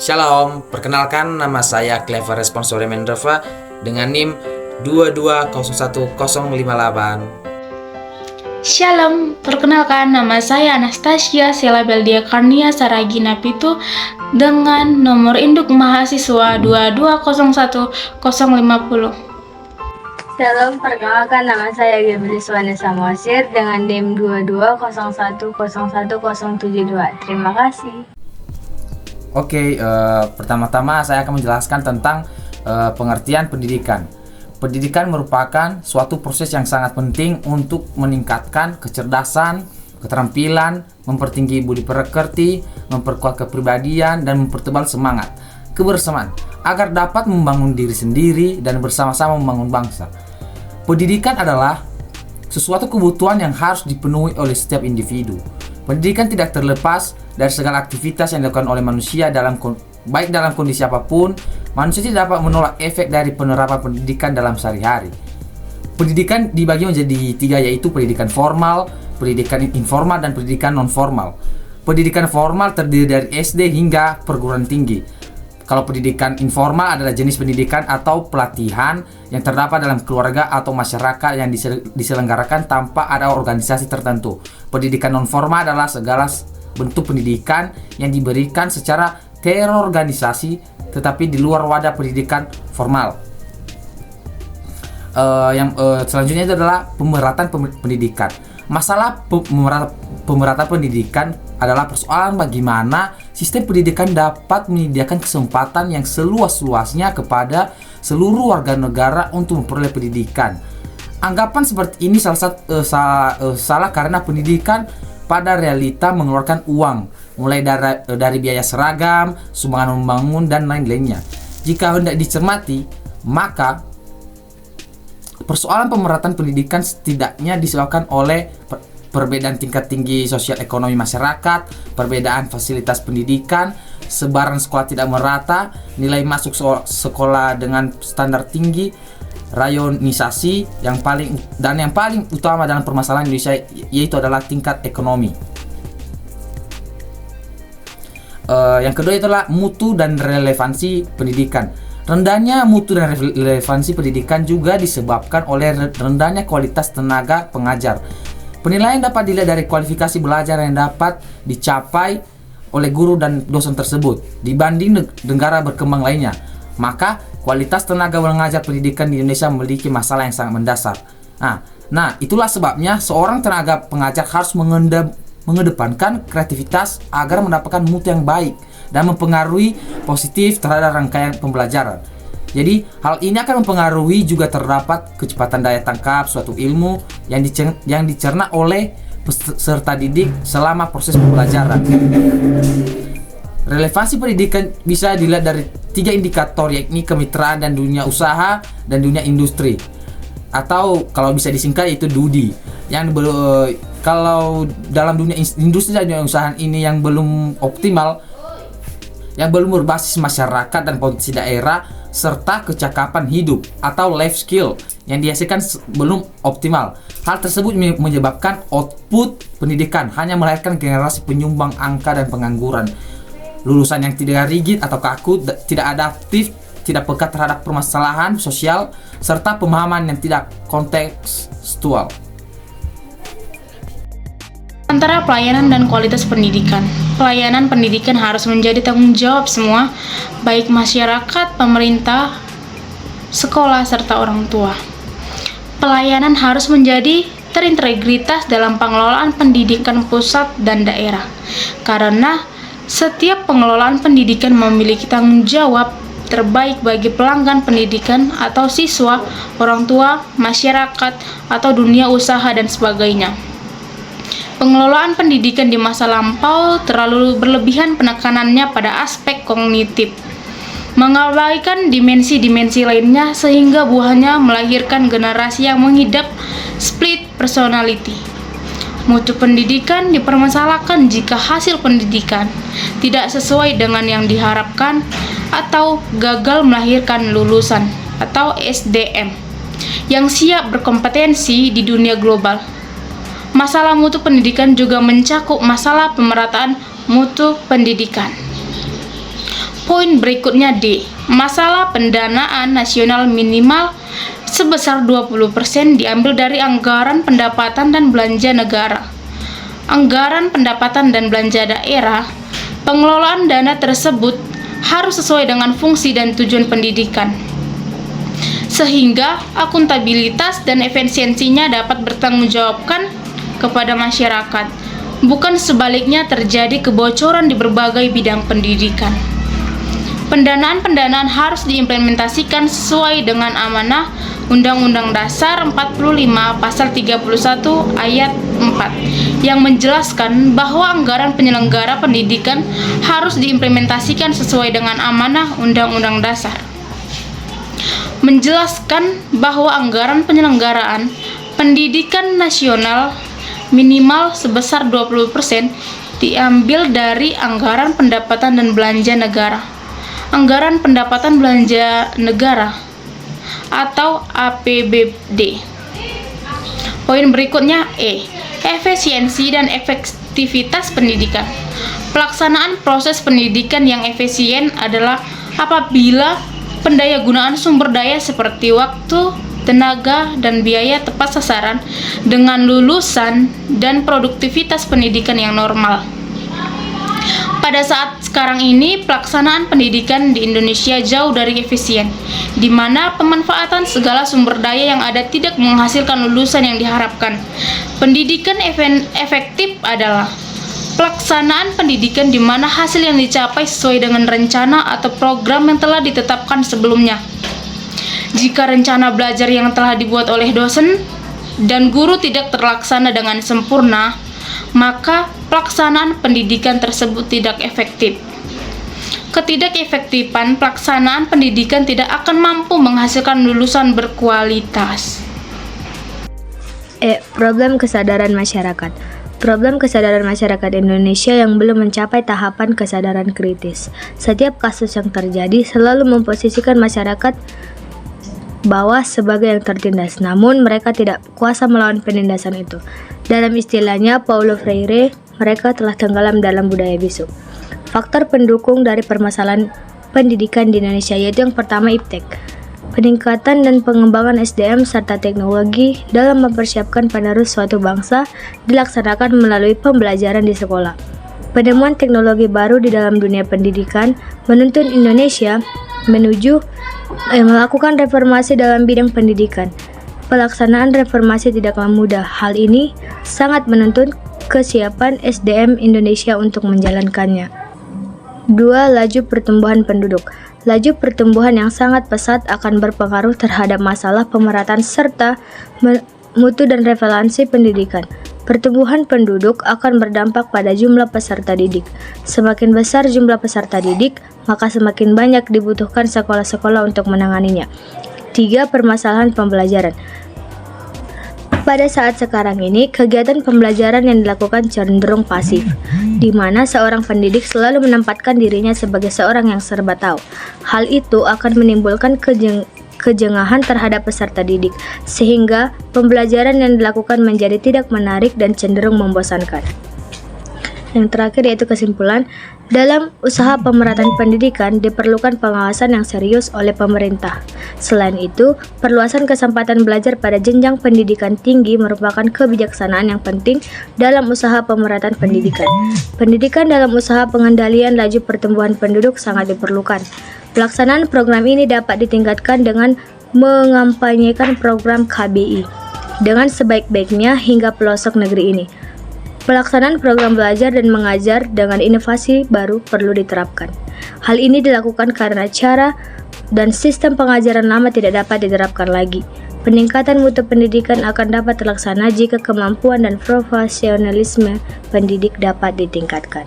Shalom, perkenalkan nama saya Clever Responsore Mendreva dengan NIM 2201058. Shalom, perkenalkan nama saya Anastasia Selabeldia Karnia Saragina Pitu dengan nomor induk mahasiswa 2201050. Shalom, perkenalkan nama saya Gebris Vanessa Mosir dengan NIM 220101072. Terima kasih. Oke, pertama-tama saya akan menjelaskan tentang pengertian pendidikan. Pendidikan merupakan suatu proses yang sangat penting untuk meningkatkan kecerdasan, keterampilan, mempertinggi budi pekerti, memperkuat kepribadian, dan mempertebal semangat kebersamaan agar dapat membangun diri sendiri dan bersama-sama membangun bangsa. Pendidikan adalah sesuatu kebutuhan yang harus dipenuhi oleh setiap individu. Pendidikan tidak terlepas dari segala aktivitas yang dilakukan oleh manusia baik dalam kondisi apapun. Manusia tidak dapat menolak efek dari penerapan pendidikan dalam sehari-hari. Pendidikan dibagi menjadi tiga, yaitu pendidikan formal, pendidikan informal, dan pendidikan non-formal. Pendidikan formal terdiri dari SD hingga perguruan tinggi. Kalau pendidikan informal adalah jenis pendidikan atau pelatihan yang terdapat dalam keluarga atau masyarakat yang diselenggarakan tanpa ada organisasi tertentu. Pendidikan non-formal adalah segala bentuk pendidikan yang diberikan secara terorganisasi tetapi di luar wadah pendidikan formal. Selanjutnya itu adalah pemerataan pendidikan. Masalah pemerataan pendidikan adalah persoalan bagaimana sistem pendidikan dapat menyediakan kesempatan yang seluas-luasnya kepada seluruh warga negara untuk memperoleh pendidikan. Anggapan seperti ini salah karena pendidikan pada realita mengeluarkan uang, mulai dari biaya seragam, sumbangan membangun, dan lain-lainnya. Jika hendak dicermati, maka persoalan pemerataan pendidikan setidaknya disebabkan oleh perbedaan tingkat tinggi sosial ekonomi masyarakat, perbedaan fasilitas pendidikan, sebaran sekolah tidak merata, nilai masuk sekolah dengan standar tinggi, rayonisasi, yang paling utama dalam permasalahan Indonesia yaitu adalah tingkat ekonomi. Yang kedua itulah mutu dan relevansi pendidikan. Rendahnya mutu dan relevansi pendidikan juga disebabkan oleh rendahnya kualitas tenaga pengajar. Penilaian dapat dilihat dari kualifikasi belajar yang dapat dicapai oleh guru dan dosen tersebut dibanding negara berkembang lainnya. Maka kualitas tenaga mengajar pendidikan di Indonesia memiliki masalah yang sangat mendasar. Nah, itulah sebabnya seorang tenaga pengajar harus mengedepankan kreativitas agar mendapatkan mutu yang baik dan mempengaruhi positif terhadap rangkaian pembelajaran. Jadi, hal ini akan mempengaruhi juga terdapat kecepatan daya tangkap suatu ilmu yang dicerna oleh peserta didik selama proses pembelajaran. Relevansi pendidikan bisa dilihat dari tiga indikator, yakni kemitraan dan dunia usaha dan dunia industri, atau kalau bisa disingkat itu DUDI. Kalau dalam dunia industri dan dunia usaha ini yang belum optimal, yang belum berbasis masyarakat dan potensi daerah, serta kecakapan hidup atau life skill yang dihasilkan belum optimal. Hal tersebut menyebabkan output pendidikan hanya melahirkan generasi penyumbang angka dan pengangguran, lulusan yang tidak rigid atau kaku, tidak adaptif, tidak peka terhadap permasalahan sosial, serta pemahaman yang tidak kontekstual. Antara pelayanan dan kualitas pendidikan. Pelayanan pendidikan harus menjadi tanggung jawab semua, baik masyarakat, pemerintah, sekolah, serta orang tua. Pelayanan harus menjadi terintegritas dalam pengelolaan pendidikan pusat dan daerah, karena setiap pengelolaan pendidikan memiliki tanggung jawab terbaik bagi pelanggan pendidikan atau siswa, orang tua, masyarakat, atau dunia usaha dan sebagainya. Pengelolaan pendidikan di masa lampau terlalu berlebihan penekanannya pada aspek kognitif, mengabaikan dimensi-dimensi lainnya sehingga buahnya melahirkan generasi yang mengidap split personality. Mutu pendidikan dipermasalahkan jika hasil pendidikan tidak sesuai dengan yang diharapkan atau gagal melahirkan lulusan atau SDM yang siap berkompetensi di dunia global. Masalah mutu pendidikan juga mencakup masalah pemerataan mutu pendidikan. Poin berikutnya D. Masalah pendanaan nasional minimal sebesar 20% diambil dari anggaran pendapatan dan belanja negara. Anggaran pendapatan dan belanja daerah, pengelolaan dana tersebut harus sesuai dengan fungsi dan tujuan pendidikan, sehingga akuntabilitas dan efisiensinya dapat bertanggungjawabkan kepada masyarakat, bukan sebaliknya terjadi kebocoran di berbagai bidang pendidikan. Pendanaan harus diimplementasikan sesuai dengan amanah Undang-Undang Dasar 45 Pasal 31 Ayat 4 yang menjelaskan bahwa anggaran penyelenggara pendidikan harus diimplementasikan sesuai dengan amanah Undang-Undang Dasar. Menjelaskan bahwa anggaran penyelenggaraan pendidikan nasional minimal sebesar 20% diambil dari anggaran pendapatan dan belanja negara. Anggaran pendapatan belanja negara atau APBD. Poin berikutnya E. Efisiensi dan efektivitas pendidikan. Pelaksanaan proses pendidikan yang efisien adalah apabila pendayagunaan sumber daya seperti waktu, tenaga, dan biaya tepat sasaran dengan lulusan dan produktivitas pendidikan yang normal. Pada saat sekarang ini, pelaksanaan pendidikan di Indonesia jauh dari efisien, di mana pemanfaatan segala sumber daya yang ada tidak menghasilkan lulusan yang diharapkan. Pendidikan efektif adalah pelaksanaan pendidikan di mana hasil yang dicapai sesuai dengan rencana atau program yang telah ditetapkan sebelumnya. Jika rencana belajar yang telah dibuat oleh dosen dan guru tidak terlaksana dengan sempurna, maka pelaksanaan pendidikan tersebut tidak efektif. Ketidakefektifan pelaksanaan pendidikan tidak akan mampu menghasilkan lulusan berkualitas. Problem kesadaran masyarakat. Problem kesadaran masyarakat Indonesia yang belum mencapai tahapan kesadaran kritis. Setiap kasus yang terjadi selalu memposisikan masyarakat bawah sebagai yang tertindas, namun mereka tidak kuasa melawan penindasan itu. Dalam istilahnya Paulo Freire, mereka telah tenggelam dalam budaya bisu. Faktor pendukung dari permasalahan pendidikan di Indonesia yaitu yang pertama iptek, peningkatan dan pengembangan SDM serta teknologi dalam mempersiapkan penerus suatu bangsa dilaksanakan melalui pembelajaran di sekolah. Penemuan teknologi baru di dalam dunia pendidikan menuntun Indonesia menuju melakukan reformasi dalam bidang pendidikan. Pelaksanaan reformasi tidaklah mudah. Hal ini sangat menuntut kesiapan SDM Indonesia untuk menjalankannya. 2. Laju pertumbuhan penduduk. Laju pertumbuhan yang sangat pesat akan berpengaruh terhadap masalah pemerataan serta mutu dan relevansi pendidikan. Pertumbuhan penduduk akan berdampak pada jumlah peserta didik. Semakin besar jumlah peserta didik, maka semakin banyak dibutuhkan sekolah-sekolah untuk menanganinya. 3. Permasalahan pembelajaran. Pada saat sekarang ini, kegiatan pembelajaran yang dilakukan cenderung pasif, di mana seorang pendidik selalu menempatkan dirinya sebagai seorang yang serba tahu. Hal itu akan menimbulkan kejengahan terhadap peserta didik, sehingga pembelajaran yang dilakukan menjadi tidak menarik dan cenderung membosankan. Yang terakhir yaitu kesimpulan, dalam usaha pemerataan pendidikan diperlukan pengawasan yang serius oleh pemerintah. Selain itu, perluasan kesempatan belajar pada jenjang pendidikan tinggi merupakan kebijaksanaan yang penting dalam usaha pemerataan pendidikan. Pendidikan dalam usaha pengendalian laju pertumbuhan penduduk sangat diperlukan. Pelaksanaan program ini dapat ditingkatkan dengan mengampanyekan program KBI dengan sebaik-baiknya hingga pelosok negeri ini. Pelaksanaan program belajar dan mengajar dengan inovasi baru perlu diterapkan. Hal ini dilakukan karena cara dan sistem pengajaran lama tidak dapat diterapkan lagi. Peningkatan mutu pendidikan akan dapat terlaksana jika kemampuan dan profesionalisme pendidik dapat ditingkatkan.